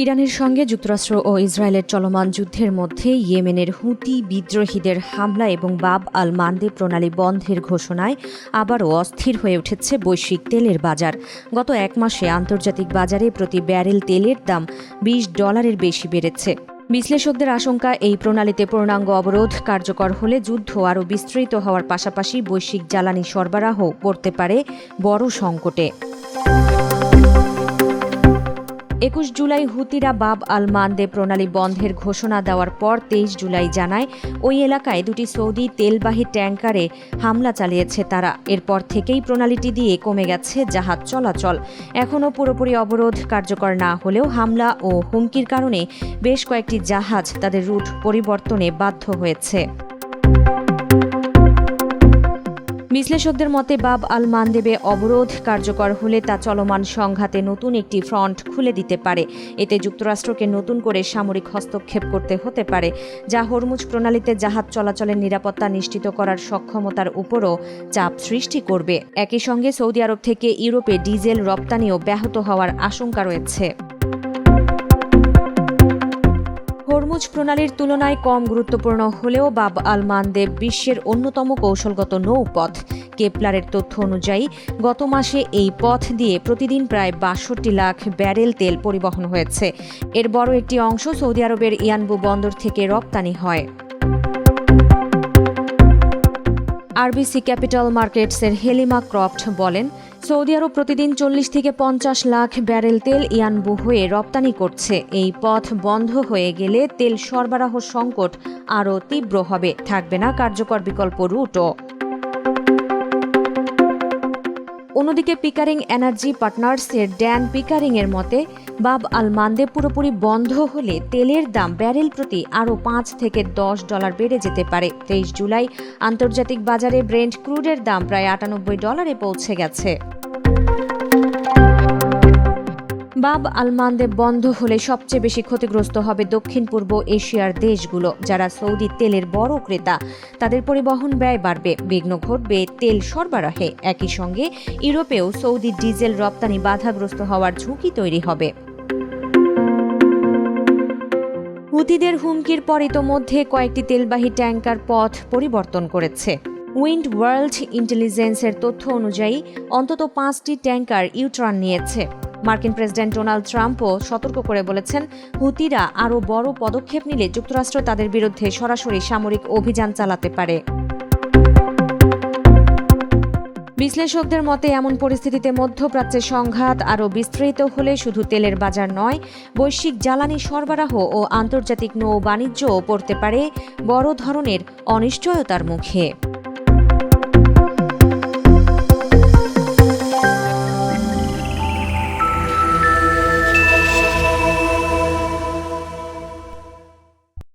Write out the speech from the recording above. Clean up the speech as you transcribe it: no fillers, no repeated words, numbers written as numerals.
ইরানের সঙ্গে যুক্তরাষ্ট্র ও ইসরায়েলের চলমান যুদ্ধের মধ্যে ইয়েমেনের হুতি বিদ্রোহীদের হামলা এবং বাব আল মান্দেব প্রণালী বন্ধের ঘোষণায় আবারও অস্থির হয়ে উঠেছে বৈশ্বিক তেলের বাজার। গত এক মাসে আন্তর্জাতিক বাজারে প্রতি ব্যারেল তেলের দাম $20 বেশি বেড়েছে। বিশ্লেষকদের আশঙ্কা, এই প্রণালীতে পূর্ণাঙ্গ অবরোধ কার্যকর হলে যুদ্ধ আরও বিস্তৃত হওয়ার পাশাপাশি বৈশ্বিক জ্বালানি সরবরাহ পড়তে পারে বড় সংকটে। 21 জুলাই হুতিরা বাব আল মান্দেব প্রণালী বন্ধের ঘোষণা দেওয়ার পর 23 জুলাই জানায় ওই এলাকায় দুটি সৌদি তেলবাহী ট্যাঙ্কারে হামলা চালিয়েছে তারা। এরপর থেকেই প্রণালীটি দিয়ে কমে গেছে জাহাজ চলাচল। এখনও পুরোপুরি অবরোধ কার্যকর না হলেও হামলা ও হুমকির কারণে বেশ কয়েকটি জাহাজ তাদের রুট পরিবর্তনে বাধ্য হয়েছে। বিশ্লেষকদের মতে বাব আল মান্দেবে অবরোধ কার্যকর হলে তা চলমান সংঘাতে নতুন একটি ফ্রন্ট খুলে দিতে পারে। এতে যুক্তরাষ্ট্রকে নতুন করে সামরিক হস্তক্ষেপ করতে হতে পারে, যা হরমুজ প্রণালীতে জাহাজ চলাচলের নিরাপত্তা নিশ্চিত করার সক্ষমতার উপরও চাপ সৃষ্টি করবে। একই সঙ্গে সৌদি আরব থেকে ইউরোপে ডিজেল রপ্তানিও ব্যাহত হওয়ার আশঙ্কা রয়েছে। হরমুজ প্রণালীর তুলনায় কম গুরুত্বপূর্ণ হলেও বাব আল মান্দেব বিশ্বের অন্যতম কৌশলগত নৌপথ। কেপলারের তথ্য অনুযায়ী গত মাসে এই পথ দিয়ে প্রতিদিন প্রায় 62 লাখ ব্যারেল তেল পরিবহন হয়েছে। এর বড় একটি অংশ সৌদি আরবের ইয়ানবু বন্দর থেকে রপ্তানি হয়। আরবিসি ক্যাপিটাল মার্কেটসের হেলিমা ক্রফট বলেন, সৌদি আরব প্রতিদিন 40 থেকে 50 লাখ ব্যারেল তেল ইয়ানবু হয়ে রপ্তানি করছে। এই পথ বন্ধ হয়ে গেলে তেল সরবরাহ সংকট আরও তীব্র হবে, থাকবে না কার্যকর বিকল্প রুটও। অন্যদিকে পিকারিং এনার্জি পার্টনার্সের ড্যান পিকারিংয়ের মতে, বাব আল মান্দেব পুরোপুরি বন্ধ হলে তেলের দাম ব্যারেল প্রতি আরও $5 থেকে $10 বেড়ে যেতে পারে। 23 জুলাই আন্তর্জাতিক বাজারে ব্রেন্ট ক্রুডের দাম প্রায় $98 পৌঁছে গেছে। বাব আল মান্দেব বন্ধ হলে সবচেয়ে বেশি ক্ষতিগ্রস্ত হবে দক্ষিণ পূর্ব এশিয়ার দেশগুলো, যারা সৌদি তেলের বড় ক্রেতা। তাদের পরিবহন ব্যয় বাড়বে, বিঘ্ন ঘটবে তেল সরবরাহে। একই সঙ্গে ইউরোপেও সৌদি ডিজেল রপ্তানি বাধাগ্রস্ত হওয়ার ঝুঁকি তৈরি হবে। হুতিদের হুমকির পর ইতোমধ্যে কয়েকটি তেলবাহী ট্যাঙ্কার পথ পরিবর্তন করেছে। উইন্ড ওয়ার্ল্ড ইন্টেলিজেন্সের তথ্য অনুযায়ী অন্তত 5টি ট্যাঙ্কার ইউটার্ন নিয়েছে। মার্কিন প্রেসিডেন্ট ডোনাল্ড ট্রাম্পও সতর্ক করে বলেছেন, হুতিরা আরও বড় পদক্ষেপ নিলে যুক্তরাষ্ট্র তাদের বিরুদ্ধে সরাসরি সামরিক অভিযান চালাতে পারে। বিশ্লেষকদের মতে, এমন পরিস্থিতিতে মধ্যপ্রাচ্যে সংঘাত আরও বিস্তৃত হলে শুধু তেলের বাজার নয়, বৈশ্বিক জ্বালানি সরবরাহ ও আন্তর্জাতিক নৌ বাণিজ্যও পড়তে পারে বড় ধরনের অনিশ্চয়তার মুখে।